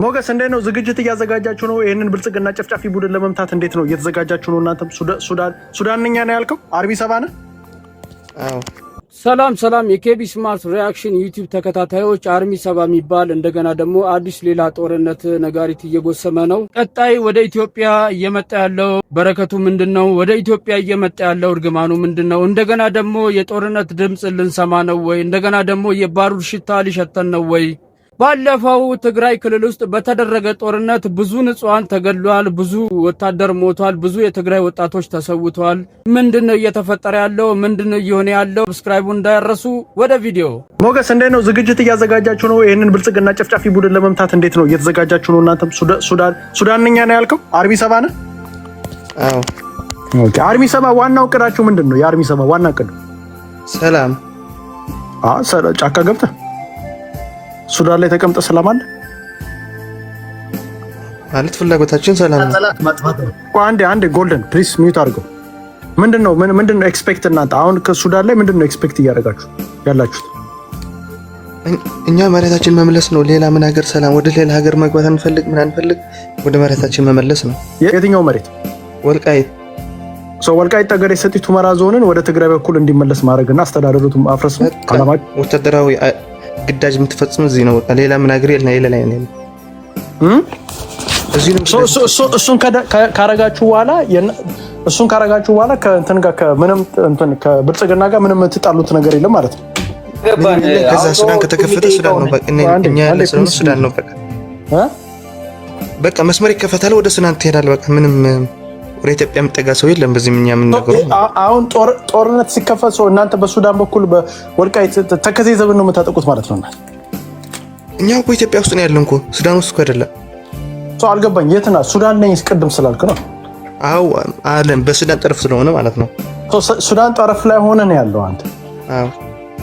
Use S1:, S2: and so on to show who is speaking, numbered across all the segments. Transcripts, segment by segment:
S1: ሞገስ እንዴት ነው ዝግጅት እያዘጋጃችሁ ነው? ይሄንን ብልጽግና ጨፍጫፊ ቡድን ለመምታት እንዴት ነው እየተዘጋጃችሁ ነው? እናንተም ሱዳንኛ ነው ያልከው? አርቢ ሰባ ነህ?
S2: አዎ።
S3: ሰላም የኬቢ ስማርት ሪአክሽን ዩቲዩብ ተከታታዮች፣ አርሚ ሰባ የሚባል እንደገና ደግሞ አዲስ ሌላ ጦርነት ነጋሪት እየጎሰመ ነው። ቀጣይ ወደ ኢትዮጵያ እየመጣ ያለው በረከቱ ምንድነው? ወደ ኢትዮጵያ እየመጣ ያለው እርግማኑ ምንድነው? እንደገና ደግሞ የጦርነት ድምጽ ልንሰማ ነው ወይ? እንደገና ደግሞ የባሩድ ሽታ ሊሸተን ነው ወይ? ባለፈው ትግራይ ክልል ውስጥ በተደረገ ጦርነት ብዙ ንጹሃን ተገድሏል፣ ብዙ ወታደር ሞቷል፣ ብዙ የትግራይ ወጣቶች ተሰውተዋል። ምንድነው እየተፈጠረ ያለው? ምንድነው እየሆነ ያለው? ሰብስክራይቡ እንዳይረሱ። ወደ ቪዲዮ።
S1: ሞገስ እንዴት ነው ዝግጅት እያዘጋጃችሁ ነው? ይሄንን ብልጽግና ጨፍጫፊ ቡድን ለመምታት እንዴት ነው እየተዘጋጃችሁ ነው? እናንተም ሱዳንኛ ነው ያልከው? አርቢ ሰባ ነህ?
S2: አዎ።
S1: ኦኬ። አርቢ ሰባ ዋናው እቅዳችሁ ምንድነው? የአርቢ ሰባ ዋና እቅዱ
S2: ሰላም።
S1: ጫካ ገብተህ ሱዳን ላይ ተቀምጠ ሰላም አለ
S2: ማለት ፍላጎታችን ሰላም ነው።
S1: አንዴ ጎልደን ፕሊስ ሚዩት አድርገው። ምንድነው ኤክስፔክት እናንተ አሁን ከሱዳን ላይ ምንድነው ኤክስፔክት እያደረጋችሁ ያላችሁት?
S2: እኛ መሬታችን መመለስ ነው። ሌላ ምን ሀገር ሰላም፣ ወደ ሌላ ሀገር መግባት አንፈልግ፣ ወደ መሬታችን መመለስ ነው።
S1: የትኛው መሬት?
S2: ወልቃይት።
S1: ወልቃይት ጠገዴ ሰቲት ሁመራ ዞንን ወደ ትግራይ በኩል እንዲመለስ ማድረግና አስተዳደሩን ማፍረስ ነው አላማችሁ።
S2: ወታደራዊ ግዳጅ የምትፈጽሙ እዚህ ነው። በቃ ሌላ ምን ሀገር የለና የለላ ነው እዚህ ነው።
S1: እሱን ካረጋችሁ በኋላ ከእንትን ጋር ከምንም እንትን ከብልጽግና ጋር ምንም ትጣሉት ነገር የለም ማለት ነው።
S2: ከዛ ሱዳን ከተከፈተ ሱዳን ነው በቃ እኛ ያለ ሱዳን ነው በቃ መስመር ይከፈታል፣ ወደ ሱዳን ትሄዳለህ። በቃ ምንም ወደ ኢትዮጵያ የምጠጋ ሰው የለም። በዚህ ምን ያምንነገሩ
S1: አሁን ጦርነት ሲከፈት ሰው እናንተ በሱዳን በኩል በወልቃይት ተከዜ ዘብን ነው የምታጠቁት ማለት ነው።
S2: እኛ እኮ ኢትዮጵያ ውስጥ ነው ያለን እኮ ሱዳን ውስጥ እኮ አይደለም።
S1: አልገባኝ። የት ናት ሱዳን? ነኝ ቅድም ስላልክ ነው።
S2: አዎ አለን በሱዳን ጠረፍ ስለሆነ ማለት ነው።
S1: ሱዳን ጠረፍ ላይ ሆነ ነው ያለው አንተ?
S2: አዎ።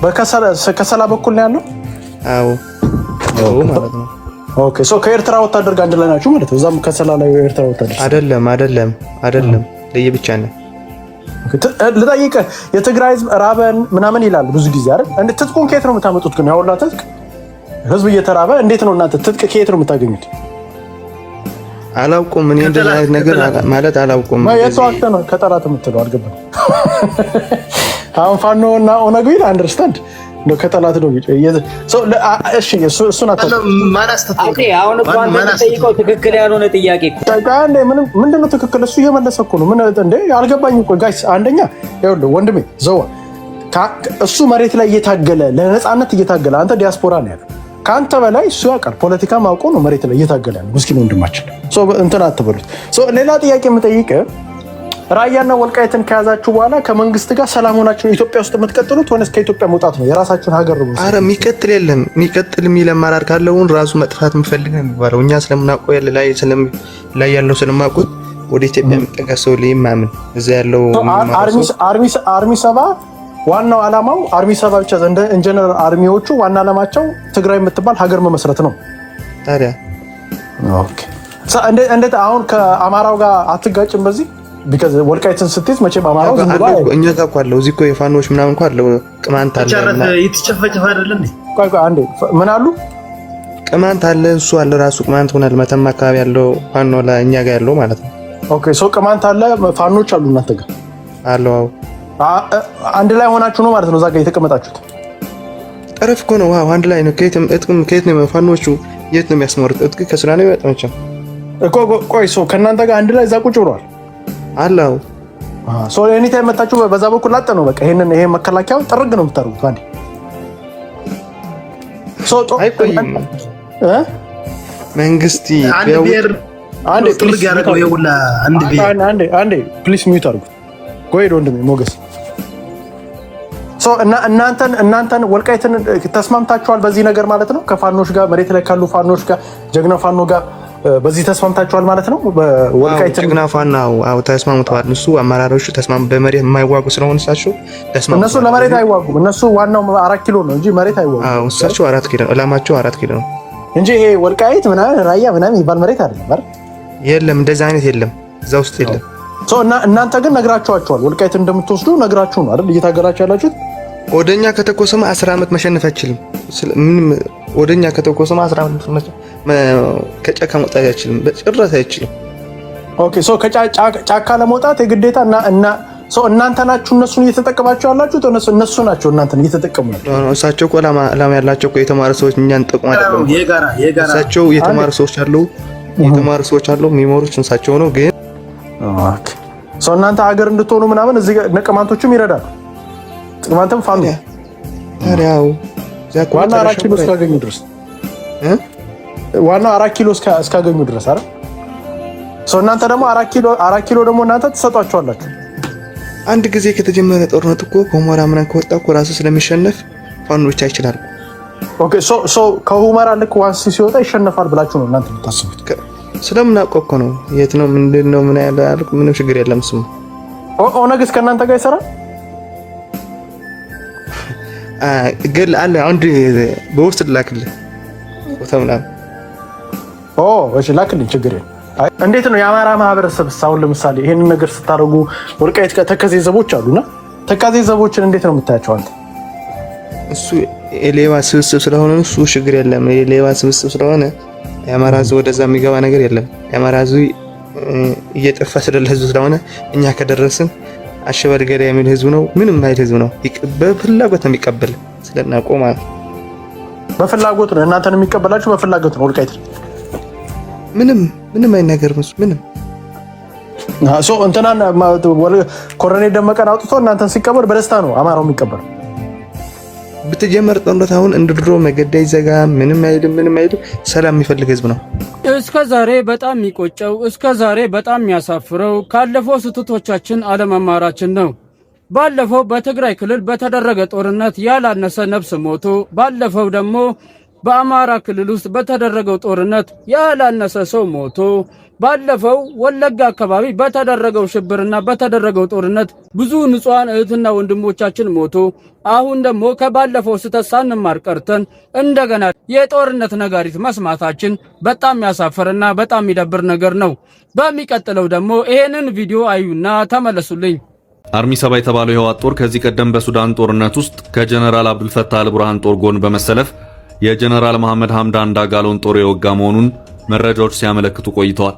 S1: በከሰላ በኩል ነው ያለው?
S2: አዎ ማለት ነው።
S1: ኦኬ ከኤርትራ ወታደር ጋር አንድ ላይ ናችሁ ማለት ነው። እዛም ከሰላ ላይ ኤርትራ ወታደር
S2: አይደለም ለየብቻ ነው።
S1: ልጠይቅህ፣ የትግራይ ህዝብ ራበን ምናምን ይላል ብዙ ጊዜ አይደል? እንዴ ትጥቁን ከየት ነው የምታመጡት? ግን ያውላ ትጥቅ ህዝብ እየተራበ እንዴት ነው እናንተ ትጥቅ ከየት ነው የምታገኙት?
S2: አላውቁም። እኔ እንደዛ አይነት ነገር ማለት አላውቁም።
S1: የተዋክተ ነው ከጠላት የምትለው አልገባም። አሁን ፋኖ እና ኦነግ ይል አንደርስታንድ ነው ከጠላት ነው። እሺ እሱን
S4: አሁን እንኳን ተጠይቀው ትክክል ያልሆነ ጥያቄ
S1: ምንድነው ትክክል? እሱ እየመለሰ እኮ ነው። ምን እንደ አልገባኝ እኮ ጋይስ። አንደኛ ይኸውልህ ወንድሜ ዘዋ እሱ መሬት ላይ እየታገለ ለነፃነት እየታገለ፣ አንተ ዲያስፖራ ነው ያለው። ከአንተ በላይ እሱ ያውቃል። ፖለቲካ ማውቆ ነው መሬት ላይ እየታገለ ያለው ምስኪን ወንድማችን። እንትን አትበሉት። ሌላ ጥያቄ የምጠይቅህ ራያና ወልቃይትን ከያዛችሁ በኋላ ከመንግስት ጋር ሰላም ሆናችሁ ኢትዮጵያ ውስጥ የምትቀጥሉት ወይስ ከኢትዮጵያ መውጣት ነው? የራሳችሁን ሀገር ነው?
S2: አረ የሚቀጥል የለም። የሚቀጥል የሚል አማራጭ ካለውን ራሱ መጥፋት የምፈልግ ነው የሚባለው። እኛ ስለምናውቀው ላይ ያለው ስለማውቁት ወደ ኢትዮጵያ የሚጠጋ ሰው ለማምን እዛ ያለው
S1: አርሚ ሰባ ዋናው ዓላማው አርሚ ሰባ ብቻ ኢንጂነር አርሚዎቹ ዋና ዓላማቸው ትግራይ የምትባል ሀገር መመስረት ነው።
S2: ታዲያ
S1: ኦኬ እንዴት አሁን ከአማራው ጋር አትጋጭም በዚህ? ቢካዝ ወልቃይትን ስትይዝ መቼም አማራው ዝም ብሎ
S2: እኛ ጋር እኮ አለው እዚህ እኮ የፋኖች ምናምን እኮ አለው። ቅማንት አለ
S5: ይተጨፈጨፈ አይደል እንዴ?
S1: ቆይ አንዴ ምን አሉ?
S2: ቅማንት አለ እሱ አለ ራሱ ቅማንት ሆናል። መተማ አካባቢ ያለው ፋኖ ለእኛ ጋር ያለው ማለት ነው።
S1: ኦኬ ቅማንት አለ፣ ፋኖች አሉ እናንተ ጋር
S2: አለው።
S1: አንድ ላይ ሆናችሁ ነው ማለት ነው እዛ ጋር የተቀመጣችሁት?
S2: ጠረፍ እኮ ነው። አንድ ላይ ነው። ከየት ነው ፋኖቹ የት ነው የሚያስመሩት? እጥቅ ከስራ ነው ያወጣቸው
S1: እኮ። ቆይ ከእናንተ ጋር አንድ ላይ እዛ ቁጭ ብሏል
S2: አላው
S1: ኤኒ ታይም መጣችሁ በዛ በኩል ላጠ ነው በቃ። ይሄ መከላከያው ጥርግ ነው የምታደርጉት አንዴ
S2: መንግስቲ
S5: ጥርግ ያደረገው ይውላ
S1: አንዴ ፕሊስ ሚዩት አድርጉት። ጎይዶ ወንድሜ ሞገስ እናንተን ወልቃይትን ተስማምታችኋል በዚህ ነገር ማለት ነው? ከፋኖች ጋር መሬት ላይ ካሉ ፋኖች ጋር ጀግና ፋኖ ጋር በዚህ ተስማምታችኋል ማለት ነው?
S2: ወልቃይት ጀግና ፋናው ተስማምተዋል። እሱ አመራሮቹ በመሬት የማይዋጉ ስለሆነ እሳቸው ተስማምተዋል።
S1: እነሱ ለመሬት አይዋጉም። እነሱ ዋናው 4 ኪሎ ነው እንጂ መሬት አይዋጉም።
S2: እሳቸው 4 ኪሎ እላማቸው 4 ኪሎ ነው
S1: እንጂ ይሄ ወልቃይት ምናምን ራያ ምናምን ይባል መሬት አይደለም አይደል?
S2: የለም እንደዛ አይነት የለም፣ እዛ ውስጥ የለም።
S1: እናንተ ግን ነግራችኋቸዋል። ወልቃይት እንደምትወስዱ ነግራችሁ ነው አይደል እየታገላችሁ ያላችሁት?
S2: ወደኛ ከተኮሰማ 10 ዓመት መሸነፍ አይችልም። ምንም ወደኛ ከተኮሰማ 15 ከጫካ መውጣት አይችልም፣ በጭራሽ አይችልም።
S1: ኦኬ ሶ ከጫካ ለመውጣት የግዴታ እና ሶ እናንተ ናችሁ እነሱን እየተጠቀማችሁ ያላችሁት? እነሱ ናቸው እናንተን እየተጠቀሙ ያሉት?
S2: እሳቸው እኮ ዓላማ ያላቸው እኮ የተማሩ ሰዎች እኛን ጠቅሞ አይደለም። እሳቸው የተማሩ ሰዎች አሉ የሚሞሩት እሳቸው ነው። ግን
S1: ኦኬ ሶ እናንተ ሀገር እንድትሆኑ ምናምን እዚህ ነቀማንቶችም ይረዳሉ። ጥቅማንተም ፋሚ
S2: ታዲያው
S1: ዋና 4 ኪሎ እስካገኙ ድረስ ዋና 4 ኪሎ እስካገኙ ድረስ አይደል? ሶ እናንተ ደግሞ 4 ኪሎ ደግሞ እናንተ ትሰጧቸዋላችሁ።
S2: አንድ ጊዜ ከተጀመረ ጦርነት እኮ ከሁመራ ምናምን ከወጣ እኮ ራሱ ስለሚሸነፍ ፋኖ ብቻ ይችላል።
S1: ኦኬ ሶ ከሁመራ ልክ ዋንስ ሲወጣ ይሸነፋል ብላችሁ ነው እናንተ የምታስቡት?
S2: ስለምናውቀው እኮ ነው። የት ነው ምንድነው ምን ያለው ምንም ችግር የለም። ስሙ
S1: ኦነግ ከእናንተ ጋር ይሰራል
S2: ገል አለ አንድ በውስጥ ላክልህ ቦታ ምናምን
S1: እሺ ላክልኝ፣ ችግር የለም። እንዴት ነው የአማራ ማህበረሰብ አሁን ለምሳሌ ይሄንን ነገር ስታደርጉ ወልቃይት ተከዜ ዘቦች አሉና ተከዜ ዘቦችን እንዴት ነው የምታያቸው አንተ?
S2: እሱ የሌባ ስብስብ ስለሆነ እሱ ችግር የለም። የሌባ ስብስብ ስለሆነ የአማራ ህዝብ ወደዛ የሚገባ ነገር የለም። የአማራ ህዝብ እየጠፋ ህዝብ ስለሆነ እኛ ከደረስን አሸባሪ ገዳይ የሚል ህዝብ ነው። ምንም አይነት ህዝብ ነው በፍላጎት ነው የሚቀበል ስለናቆማ
S1: በፍላጎት ነው እናንተን የሚቀበላችሁ በፍላጎት ነው። ወልቃይት
S2: ምንም አይነገር ምንም
S1: ሶ እንትናን ኮሎኔል ደመቀን አውጥቶ እናንተን ሲቀበል በደስታ ነው አማራው የሚቀበል።
S2: ብትጀመር ጦርነት አሁን እንደ ድሮ መገዳይ ዘጋ ምንም አይልም ሰላም የሚፈልግ ህዝብ ነው።
S3: እስከ ዛሬ በጣም የሚቆጨው እስከ ዛሬ በጣም የሚያሳፍረው ካለፈው ስህተቶቻችን አለመማራችን ነው። ባለፈው በትግራይ ክልል በተደረገ ጦርነት ያላነሰ ነፍስ ሞቶ፣ ባለፈው ደግሞ በአማራ ክልል ውስጥ በተደረገው ጦርነት ያላነሰ ሰው ሞቶ፣ ባለፈው ወለጋ አካባቢ በተደረገው ሽብርና በተደረገው ጦርነት ብዙ ንጹሃን እህትና ወንድሞቻችን ሞቶ፣ አሁን ደግሞ ከባለፈው ስህተት ሳንማር ቀርተን እንደገና የጦርነት ነጋሪት መስማታችን በጣም ያሳፈረና በጣም የሚደብር ነገር ነው። በሚቀጥለው ደግሞ ይሄንን ቪዲዮ አዩና ተመለሱልኝ።
S6: አርሚ 7 የተባለው የህወሓት ጦር ከዚህ ቀደም በሱዳን ጦርነት ውስጥ ከጀነራል አብዱልፈታህ አልቡርሃን ጦር ጎን በመሰለፍ የጀነራል መሐመድ ሐምዳን ዳጋሎን ጦር የወጋ መሆኑን መረጃዎች ሲያመለክቱ ቆይተዋል።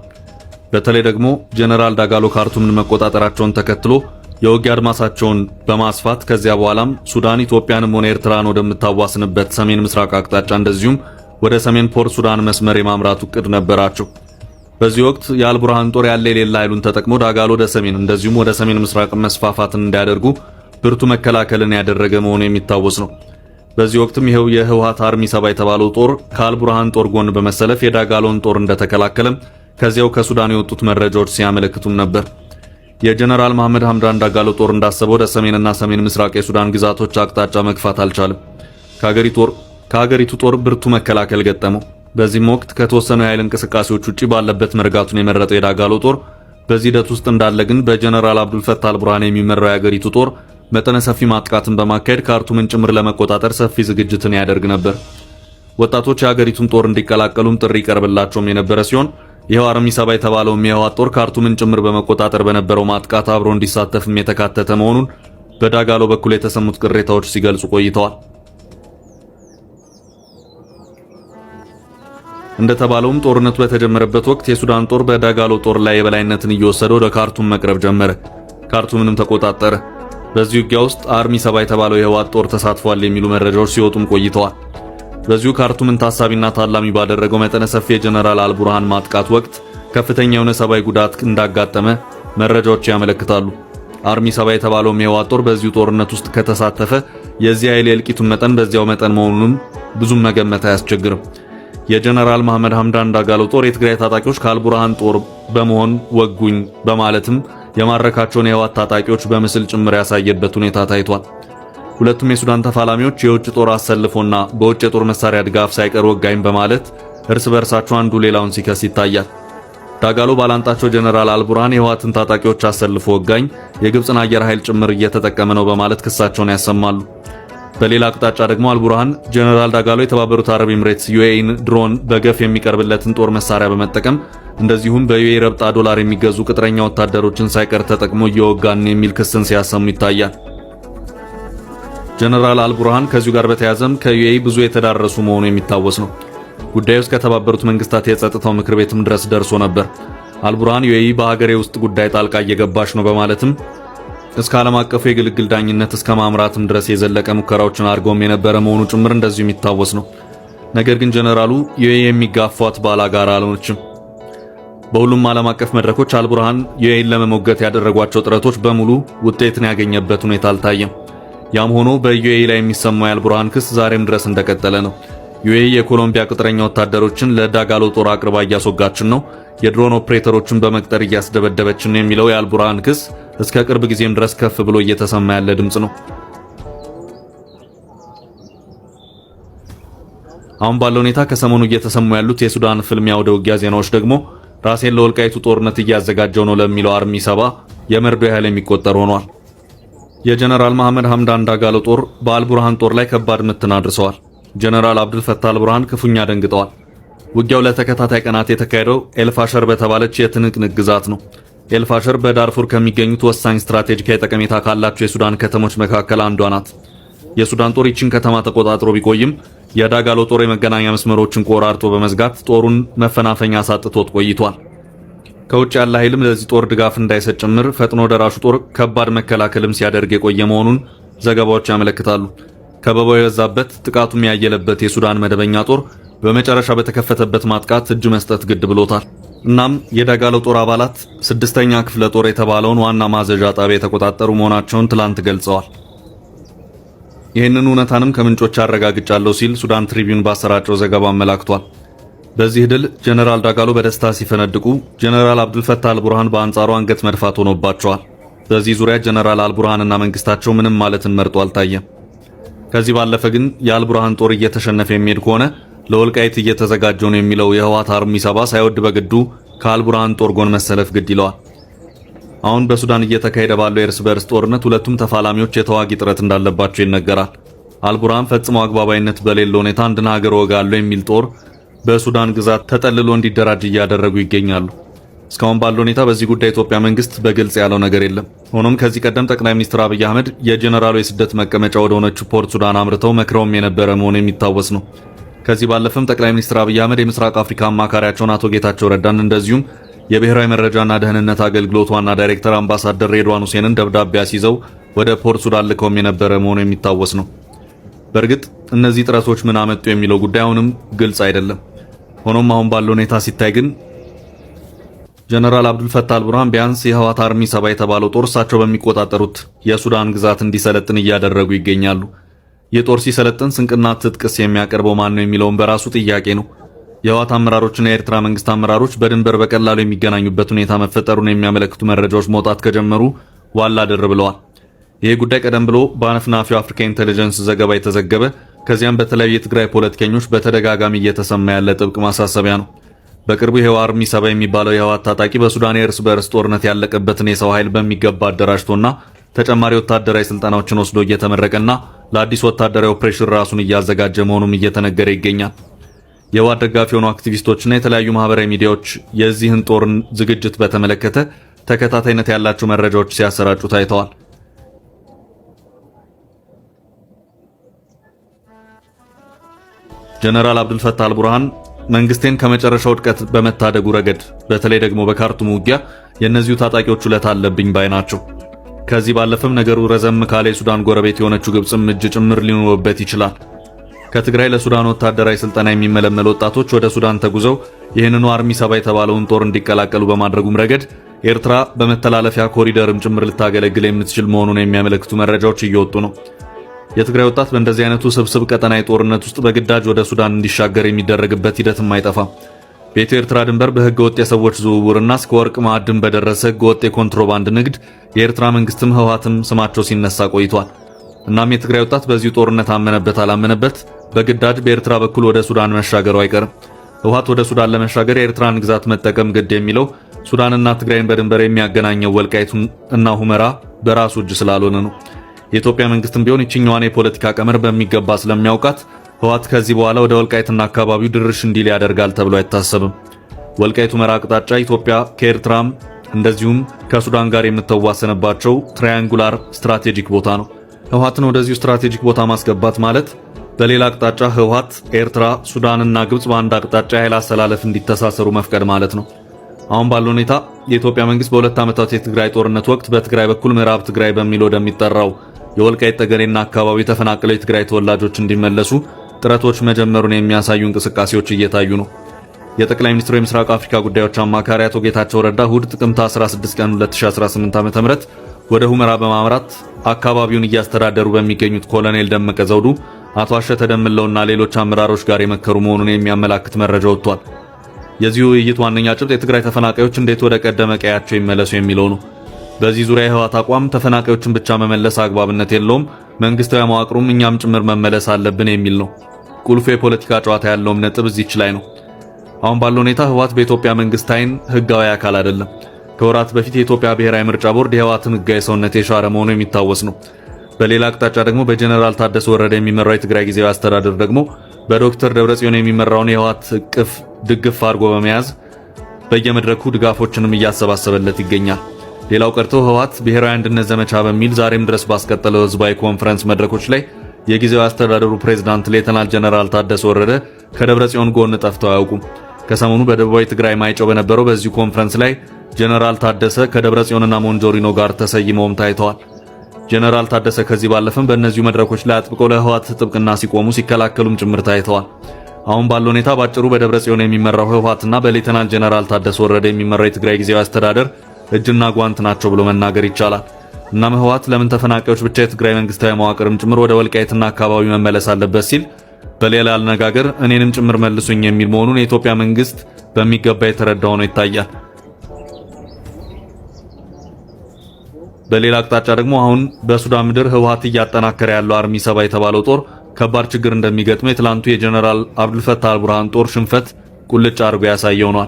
S6: በተለይ ደግሞ ጀነራል ዳጋሎ ካርቱምን መቆጣጠራቸውን ተከትሎ የውጊያ አድማሳቸውን በማስፋት ከዚያ በኋላም ሱዳን ኢትዮጵያንም ሆነ ኤርትራን ወደምታዋስንበት ሰሜን ምስራቅ አቅጣጫ እንደዚሁም ወደ ሰሜን ፖርት ሱዳን መስመር የማምራት እቅድ ነበራቸው። በዚህ ወቅት የአልቡርሃን ጦር ያለ የሌላ ኃይሉን ተጠቅሞ ዳጋሎ ወደ ሰሜን እንደዚሁም ወደ ሰሜን ምስራቅ መስፋፋትን እንዲያደርጉ ብርቱ መከላከልን ያደረገ መሆኑ የሚታወስ ነው። በዚህ ወቅትም ይሄው የህወሓት አርሚ 7 የተባለው ጦር ከአልቡርሃን ጦር ጎን በመሰለፍ የዳጋሎን ጦር እንደተከላከለም ከዚያው ከሱዳን የወጡት መረጃዎች ሲያመለክቱም ነበር። የጀነራል መሐመድ ሐምዳን ዳጋሎ ጦር እንዳሰበው ወደ ሰሜንና ሰሜን ምስራቅ የሱዳን ግዛቶች አቅጣጫ መግፋት አልቻለም። ከሀገሪቱ ጦር ብርቱ መከላከል ገጠመው። በዚህም ወቅት ከተወሰኑ የኃይል እንቅስቃሴዎች ውጪ ባለበት መርጋቱን የመረጠው የዳጋሎ ጦር በዚህ ሂደት ውስጥ እንዳለ ግን በጀነራል አብዱልፈታህ አልቡርሃን የሚመራው የሀገሪቱ ጦር መጠነ ሰፊ ማጥቃትን በማካሄድ ካርቱምን ጭምር ለመቆጣጠር ሰፊ ዝግጅትን ያደርግ ነበር። ወጣቶች የሀገሪቱን ጦር እንዲቀላቀሉም ጥሪ ይቀርብላቸውም የነበረ ሲሆን ይሄው አርሚ 7 የተባለው የህወሓት ጦር ካርቱምን ጭምር በመቆጣጠር በነበረው ማጥቃት አብሮ እንዲሳተፍም የተካተተ መሆኑን በዳጋሎ በኩል የተሰሙት ቅሬታዎች ሲገልጹ ቆይተዋል። እንደተባለውም ጦርነቱ በተጀመረበት ወቅት የሱዳን ጦር በዳጋሎ ጦር ላይ የበላይነትን እየወሰደ ወደ ካርቱም መቅረብ ጀመረ። ካርቱምንም ተቆጣጠረ። በዚህ ውጊያ ውስጥ አርሚ 7 የተባለው የህወሓት ጦር ተሳትፏል የሚሉ መረጃዎች ሲወጡም ቆይተዋል። በዚሁ ካርቱምን ታሳቢና ታላሚ ባደረገው መጠነ ሰፊ የጀነራል አልቡርሃን ማጥቃት ወቅት ከፍተኛ የሆነ ሰብአዊ ጉዳት እንዳጋጠመ መረጃዎች ያመለክታሉ። አርሚ 7 የተባለው የህወሓት ጦር በዚሁ ጦርነት ውስጥ ከተሳተፈ የዚህ ኃይል የእልቂቱን መጠን በዚያው መጠን መሆኑንም ብዙም መገመት አያስቸግርም። የጀነራል መሐመድ ሐምዳን ዳጋሎ ጦር የትግራይ ታጣቂዎች ከአልቡርሃን ጦር በመሆን ወጉኝ በማለትም የማረካቸውን የህወሓት ታጣቂዎች በምስል ጭምር ያሳየበት ሁኔታ ታይቷል። ሁለቱም የሱዳን ተፋላሚዎች የውጭ ጦር አሰልፎና በውጭ የጦር መሳሪያ ድጋፍ ሳይቀር ወጋኝ በማለት እርስ በርሳቸው አንዱ ሌላውን ሲከስ ይታያል። ዳጋሎ ባላንጣቸው ጀነራል አልቡርሃን የህወሓትን ታጣቂዎች አሰልፎ ወጋኝ፣ የግብፅን አየር ኃይል ጭምር እየተጠቀመ ነው በማለት ክሳቸውን ያሰማሉ። በሌላ አቅጣጫ ደግሞ አልቡርሃን ጀነራል ዳጋሎ የተባበሩት አረብ ኤምሬትስ ዩኤኢን ድሮን በገፍ የሚቀርብለትን ጦር መሳሪያ በመጠቀም እንደዚሁም በዩኤኢ ረብጣ ዶላር የሚገዙ ቅጥረኛ ወታደሮችን ሳይቀር ተጠቅሞ እየወጋን የሚል ክስን ሲያሰሙ ይታያል። ጀነራል አልቡርሃን ከዚሁ ጋር በተያያዘም ከዩኤኢ ብዙ የተዳረሱ መሆኑ የሚታወስ ነው። ጉዳዩ እስከ ተባበሩት መንግስታት የጸጥታው ምክር ቤትም ድረስ ደርሶ ነበር። አልቡርሃን ዩኤኢ በሀገሬ ውስጥ ጉዳይ ጣልቃ እየገባች ነው በማለትም እስከ ዓለም አቀፉ የግልግል ዳኝነት እስከ ማምራትም ድረስ የዘለቀ ሙከራዎችን አድርገውም የነበረ መሆኑ ጭምር እንደዚሁ የሚታወስ ነው። ነገር ግን ጀነራሉ ዩኤኢ የሚጋፏት ባላጋራ አልሆነችም። በሁሉም ዓለም አቀፍ መድረኮች አልቡርሃን ዩኤኢን ለመሞገት ያደረጓቸው ጥረቶች በሙሉ ውጤትን ያገኘበት ሁኔታ አልታየም። ያም ሆኖ በዩኤኢ ላይ የሚሰማው የአልቡርሃን ክስ ዛሬም ድረስ እንደቀጠለ ነው። ዩኤኢ የኮሎምቢያ ቅጥረኛ ወታደሮችን ለዳጋሎ ጦር አቅርባ እያስወጋችን ነው፣ የድሮን ኦፕሬተሮችን በመቅጠር እያስደበደበችን ነው የሚለው የአልቡርሃን ክስ እስከ ቅርብ ጊዜም ድረስ ከፍ ብሎ እየተሰማ ያለ ድምጽ ነው። አሁን ባለው ሁኔታ ከሰሞኑ እየተሰሙ ያሉት የሱዳን ፍልሚያ ወደ ውጊያ ዜናዎች ደግሞ ራሴን ለወልቃይቱ ጦርነት እያዘጋጀው ነው ለሚለው አርሚ 7 የመርዶ ያህል የሚቆጠር ሆኗል። የጀነራል መሐመድ ሐምዳን ዳጋሎ ጦር በአልቡርሃን ጦር ላይ ከባድ ምትን አድርሰዋል። ጀነራል አብዱል ፈታህ አልቡርሃን ክፉኛ ደንግጠዋል። ውጊያው ለተከታታይ ቀናት የተካሄደው ኤልፋሸር በተባለች የትንቅንቅ ግዛት ነው። ኤልፋሸር በዳርፉር ከሚገኙት ወሳኝ ስትራቴጂካዊ ጠቀሜታ ካላቸው የሱዳን ከተሞች መካከል አንዷ ናት። የሱዳን ጦር ይችን ከተማ ተቆጣጥሮ ቢቆይም የዳጋሎ ጦር የመገናኛ መስመሮችን ቆራርጦ በመዝጋት ጦሩን መፈናፈኛ አሳጥቶት ቆይቷል። ከውጭ ያለ ኃይልም ለዚህ ጦር ድጋፍ እንዳይሰጥ ጭምር ፈጥኖ ደራሹ ጦር ከባድ መከላከልም ሲያደርግ የቆየ መሆኑን ዘገባዎች ያመለክታሉ። ከበባው የበዛበት ጥቃቱም ያየለበት የሱዳን መደበኛ ጦር በመጨረሻ በተከፈተበት ማጥቃት እጅ መስጠት ግድ ብሎታል። እናም የዳጋሎ ጦር አባላት 6ኛ ክፍለ ጦር የተባለውን ዋና ማዘዣ ጣቢያ የተቆጣጠሩ መሆናቸውን ትላንት ገልጸዋል። ይህንን እውነታንም ከምንጮች አረጋግጫለሁ ሲል ሱዳን ትሪቢዩን ባሰራጨው ዘገባ አመላክቷል። በዚህ ድል ጀነራል ዳጋሎ በደስታ ሲፈነድቁ፣ ጀነራል አብዱል ፈታህ አልቡርሃን በአንጻሩ አንገት መድፋት ሆኖባቸዋል። በዚህ ዙሪያ ጀነራል አልቡርሃንና መንግስታቸው ምንም ማለትን መርጦ አልታየም። ከዚህ ባለፈ ግን የአልቡርሃን ጦር እየተሸነፈ የሚሄድ ከሆነ ለወልቃይት እየተዘጋጀው ነው የሚለው የህወሓት አርሚ 7 ሳይወድ በግዱ ከአልቡርሃን ጦር ጎን መሰለፍ ግድ ይለዋል። አሁን በሱዳን እየተካሄደ ባለው የእርስ በርስ ጦርነት ሁለቱም ተፋላሚዎች የተዋጊ ጥረት እንዳለባቸው ይነገራል። አልቡርሃን ፈጽሞ አግባባይነት በሌለው ሁኔታ አንድን ሀገር ወጋለሁ የሚል ጦር በሱዳን ግዛት ተጠልሎ እንዲደራጅ እያደረጉ ይገኛሉ። እስካሁን ባለው ሁኔታ በዚህ ጉዳይ የኢትዮጵያ መንግስት በግልጽ ያለው ነገር የለም። ሆኖም ከዚህ ቀደም ጠቅላይ ሚኒስትር አብይ አህመድ የጀነራሉ የስደት መቀመጫ ወደ ሆነችው ፖርት ሱዳን አምርተው መክረውም የነበረ መሆኑ የሚታወስ ነው። ከዚህ ባለፈም ጠቅላይ ሚኒስትር አብይ አህመድ የምስራቅ አፍሪካ አማካሪያቸውን አቶ ጌታቸው ረዳን እንደዚሁም የብሔራዊ መረጃና ደህንነት አገልግሎት ዋና ዳይሬክተር አምባሳደር ሬድዋን ሁሴንን ደብዳቤ አስይዘው ወደ ፖርት ሱዳን ልከውም የነበረ መሆኑ የሚታወስ ነው። በእርግጥ እነዚህ ጥረቶች ምን አመጡ የሚለው ጉዳይ አሁንም ግልጽ አይደለም። ሆኖም አሁን ባለው ሁኔታ ሲታይ ግን ጀነራል አብዱል ፈታህ አልቡርሃን ቢያንስ የህወሓት አርሚ 7 የተባለው ጦር እሳቸው በሚቆጣጠሩት የሱዳን ግዛት እንዲሰለጥን እያደረጉ ይገኛሉ። የጦር ሲሰለጥን ስንቅና ትጥቅስ የሚያቀርበው ማን ነው የሚለውን በራሱ ጥያቄ ነው። የህወሓት አመራሮችና የኤርትራ መንግስት አመራሮች በድንበር በቀላሉ የሚገናኙበት ሁኔታ መፈጠሩን የሚያመለክቱ መረጃዎች መውጣት ከጀመሩ ዋላ ድር ብለዋል። ይሄ ጉዳይ ቀደም ብሎ በአነፍናፊው አፍሪካ ኢንተለጀንስ ዘገባ የተዘገበ ከዚያም በተለያዩ የትግራይ ፖለቲከኞች በተደጋጋሚ እየተሰማ ያለ ጥብቅ ማሳሰቢያ ነው። በቅርቡ ይሄው አርሚ 7 የሚባለው የህወሓት ታጣቂ በሱዳን የእርስ በርስ ጦርነት ያለቀበትን የሰው ኃይል በሚገባ አደራጅቶና ተጨማሪ ወታደራዊ ስልጠናዎችን ወስዶ እየተመረቀና ለአዲስ ወታደራዊ ኦፕሬሽን ራሱን እያዘጋጀ መሆኑም እየተነገረ ይገኛል። የህወሓት ደጋፊ የሆኑ አክቲቪስቶችና የተለያዩ ማህበራዊ ሚዲያዎች የዚህን ጦር ዝግጅት በተመለከተ ተከታታይነት ያላቸው መረጃዎች ሲያሰራጩ ታይተዋል። ጀነራል አብዱል ፈታህ አልቡርሃን መንግስቴን ከመጨረሻው ውድቀት በመታደጉ ረገድ በተለይ ደግሞ በካርቱም ውጊያ የእነዚሁ ታጣቂዎች ውለታ አለብኝ ባይ ናቸው። ከዚህ ባለፈም ነገሩ ረዘም ካለ የሱዳን ጎረቤት የሆነችው ግብጽም እጅ ጭምር ሊኖርበት ይችላል። ከትግራይ ለሱዳን ወታደራዊ ስልጠና የሚመለመሉ ወጣቶች ወደ ሱዳን ተጉዘው ይህንኑ አርሚ 7 የተባለውን ጦር እንዲቀላቀሉ በማድረጉም ረገድ ኤርትራ በመተላለፊያ ኮሪደርም ጭምር ልታገለግል የምትችል መሆኑን የሚያመለክቱ መረጃዎች እየወጡ ነው። የትግራይ ወጣት በእንደዚህ አይነቱ ስብስብ ቀጠናዊ ጦርነት ውስጥ በግዳጅ ወደ ሱዳን እንዲሻገር የሚደረግበት ሂደትም አይጠፋም። በኢትዮ ኤርትራ ድንበር በህገ ወጥ የሰዎች ዝውውርና እስከ ወርቅ ማዕድን በደረሰ ህገ ወጥ የኮንትሮባንድ ንግድ የኤርትራ መንግስትም ህወሓትም ስማቸው ሲነሳ ቆይቷል። እናም የትግራይ ወጣት በዚሁ ጦርነት አመነበት አላመነበት በግዳጅ በኤርትራ በኩል ወደ ሱዳን መሻገሩ አይቀርም። ህወሓት ወደ ሱዳን ለመሻገር የኤርትራን ግዛት መጠቀም ግድ የሚለው ሱዳንና ትግራይን በድንበር የሚያገናኘው ወልቃይቱን እና ሁመራ በራሱ እጅ ስላልሆነ ነው። የኢትዮጵያ መንግስትም ቢሆን ይችኛዋን የፖለቲካ ቀመር በሚገባ ስለሚያውቃት ህወሓት ከዚህ በኋላ ወደ ወልቃይትና አካባቢው ድርሽ እንዲል ያደርጋል ተብሎ አይታሰብም። ወልቃይቱ ሁመራ አቅጣጫ ኢትዮጵያ ከኤርትራም እንደዚሁም ከሱዳን ጋር የምትዋሰንባቸው ትራያንጉላር ስትራቴጂክ ቦታ ነው። ህወሓትን ወደዚሁ ስትራቴጂክ ቦታ ማስገባት ማለት በሌላ አቅጣጫ ህወሓት፣ ኤርትራ፣ ሱዳንና ግብጽ በአንድ አቅጣጫ የኃይል አሰላለፍ እንዲተሳሰሩ መፍቀድ ማለት ነው። አሁን ባለው ሁኔታ የኢትዮጵያ መንግስት በሁለት ዓመታት የትግራይ ጦርነት ወቅት በትግራይ በኩል ምዕራብ ትግራይ በሚል ወደሚጠራው የወልቃይት ጠገዴና አካባቢ ተፈናቅለው የትግራይ ተወላጆች እንዲመለሱ ጥረቶች መጀመሩን የሚያሳዩ እንቅስቃሴዎች እየታዩ ነው። የጠቅላይ ሚኒስትሩ የምስራቅ አፍሪካ ጉዳዮች አማካሪ አቶ ጌታቸው ረዳ እሁድ ጥቅምት 16 ቀን 2018 ዓ.ም ወደ ሁመራ በማምራት አካባቢውን እያስተዳደሩ በሚገኙት ኮሎኔል ደመቀ ዘውዱ፣ አቶ አሸተ ደምለውና ሌሎች አመራሮች ጋር የመከሩ መሆኑን የሚያመላክት መረጃ ወጥቷል። የዚህ ውይይት ዋነኛ ጭብጥ የትግራይ ተፈናቃዮች እንዴት ወደ ቀደመ ቀያቸው ይመለሱ የሚለው ነው። በዚህ ዙሪያ የህወሓት አቋም ተፈናቃዮችን ብቻ መመለስ አግባብነት የለውም፣ መንግስታዊ መዋቅሩም እኛም ጭምር መመለስ አለብን የሚል ነው። ቁልፉ የፖለቲካ ጨዋታ ያለውም ነጥብ እዚች ላይ ነው። አሁን ባለው ሁኔታ ህወሓት በኢትዮጵያ መንግስት አይን ህጋዊ አካል አይደለም። ከወራት በፊት የኢትዮጵያ ብሔራዊ ምርጫ ቦርድ የህወሓትን ህጋዊ ሰውነት የሻረ መሆኑ የሚታወስ ነው። በሌላ አቅጣጫ ደግሞ በጀነራል ታደሰ ወረደ የሚመራው የትግራይ ጊዜያዊ አስተዳደር ደግሞ በዶክተር ደብረጽዮን የሚመራውን የህወሓት እቅፍ ድግፍ አድርጎ በመያዝ በየመድረኩ ድጋፎችንም እያሰባሰበለት ይገኛል። ሌላው ቀርቶ ህወሓት ብሔራዊ አንድነት ዘመቻ በሚል ዛሬም ድረስ ባስቀጠለው ህዝባዊ ኮንፈረንስ መድረኮች ላይ የጊዜያዊ አስተዳደሩ ፕሬዝዳንት ሌተናል ጀነራል ታደሰ ወረደ ከደብረጽዮን ጎን ጠፍተው አያውቁም። ከሰሞኑ በደቡባዊ ትግራይ ማይጨው በነበረው በዚሁ ኮንፈረንስ ላይ ጀነራል ታደሰ ከደብረጽዮንና ሞንጆሪኖ ጋር ተሰይመውም ታይተዋል። ጀነራል ታደሰ ከዚህ ባለፈም በእነዚሁ መድረኮች ላይ አጥብቀው ለህወሓት ጥብቅና ሲቆሙ ሲከላከሉም ጭምር ታይተዋል። አሁን ባለው ሁኔታ ባጭሩ በደብረጽዮን የሚመራው ህወሓትና በሌተናል ጀነራል ታደሰ ወረደ የሚመራው የትግራይ ጊዜያዊ አስተዳደር እጅና ጓንት ናቸው ብሎ መናገር ይቻላል። እናም ህወሓት ለምን ተፈናቃዮች ብቻ የትግራይ መንግስታዊ መዋቅርም ጭምር ወደ ወልቃይትና አካባቢ መመለስ አለበት ሲል፣ በሌላ አነጋገር እኔንም ጭምር መልሱኝ የሚል መሆኑን የኢትዮጵያ መንግስት በሚገባ የተረዳው ነው ይታያል። በሌላ አቅጣጫ ደግሞ አሁን በሱዳን ምድር ህወሓት እያጠናከረ ያለው አርሚ 7 የተባለው ጦር ከባድ ችግር እንደሚገጥመው የትላንቱ የጀነራል አብዱልፈታህ አልቡርሃን ጦር ሽንፈት ቁልጭ አድርጎ ያሳየው ነው።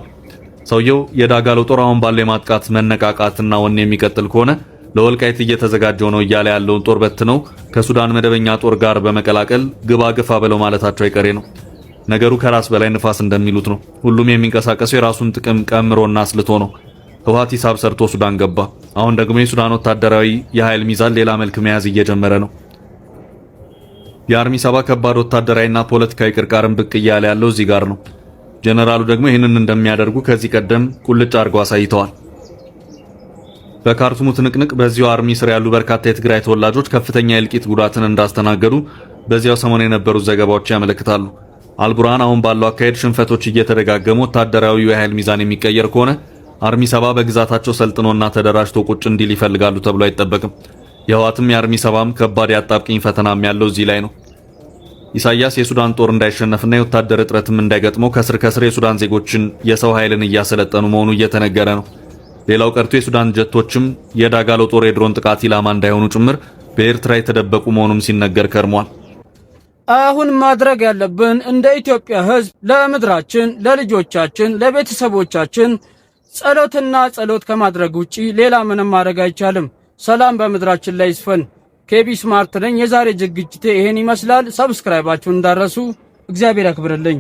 S6: ሰውየው የዳጋሎ ጦር አሁን ባለው የማጥቃት መነቃቃትና ወኔ የሚቀጥል ከሆነ ለወልቃይት እየተዘጋጀው ነው እያለ ያለውን ጦር በትነው ከሱዳን መደበኛ ጦር ጋር በመቀላቀል ግባ ግፋ በለው ማለታቸው አይቀሬ ነው። ነገሩ ከራስ በላይ ንፋስ እንደሚሉት ነው። ሁሉም የሚንቀሳቀሰው የራሱን ጥቅም ቀምሮና አስልቶ ነው። ህወሓት ሂሳብ ሰርቶ ሱዳን ገባ። አሁን ደግሞ የሱዳን ወታደራዊ የኃይል ሚዛን ሌላ መልክ መያዝ እየጀመረ ነው። የአርሚ 7 ከባድ ወታደራዊና ፖለቲካዊ ቅርቃርን ብቅ እያለ ያለው እዚህ ጋር ነው። ጀነራሉ ደግሞ ይህንን እንደሚያደርጉ ከዚህ ቀደም ቁልጭ አድርገው አሳይተዋል። በካርቱሙ ትንቅንቅ በዚሁ አርሚ ስር ያሉ በርካታ የትግራይ ተወላጆች ከፍተኛ የእልቂት ጉዳትን እንዳስተናገዱ በዚያው ሰሞን የነበሩት ዘገባዎች ያመለክታሉ። አልቡርሃን አሁን ባለው አካሄድ ሽንፈቶች እየተደጋገሙ ወታደራዊው የኃይል ሚዛን የሚቀየር ከሆነ አርሚ 7 በግዛታቸው ሰልጥኖና ተደራጅቶ ቁጭ እንዲል ይፈልጋሉ ተብሎ አይጠበቅም። የህወሓትም የአርሚ 7ም ከባድ ያጣብቅኝ ፈተናም ያለው እዚህ ላይ ነው። ኢሳያስ የሱዳን ጦር እንዳይሸነፍና የወታደር እጥረትም እንዳይገጥመው ከስር ከስር የሱዳን ዜጎችን የሰው ኃይልን እያሰለጠኑ መሆኑ እየተነገረ ነው። ሌላው ቀርቶ የሱዳን ጀቶችም የዳጋሎ ጦር የድሮን ጥቃት ኢላማ እንዳይሆኑ ጭምር በኤርትራ የተደበቁ መሆኑም ሲነገር ከርሟል።
S3: አሁን ማድረግ ያለብን እንደ ኢትዮጵያ ህዝብ ለምድራችን፣ ለልጆቻችን፣ ለቤተሰቦቻችን ጸሎትና ጸሎት ከማድረግ ውጪ ሌላ ምንም ማድረግ አይቻልም። ሰላም በምድራችን ላይ ይስፈን። ኬቢ ስማርት ነኝ። የዛሬ ዝግጅቴ ይሄን ይመስላል። ሰብስክራይባችሁን እንዳረሱ። እግዚአብሔር ያክብርልኝ።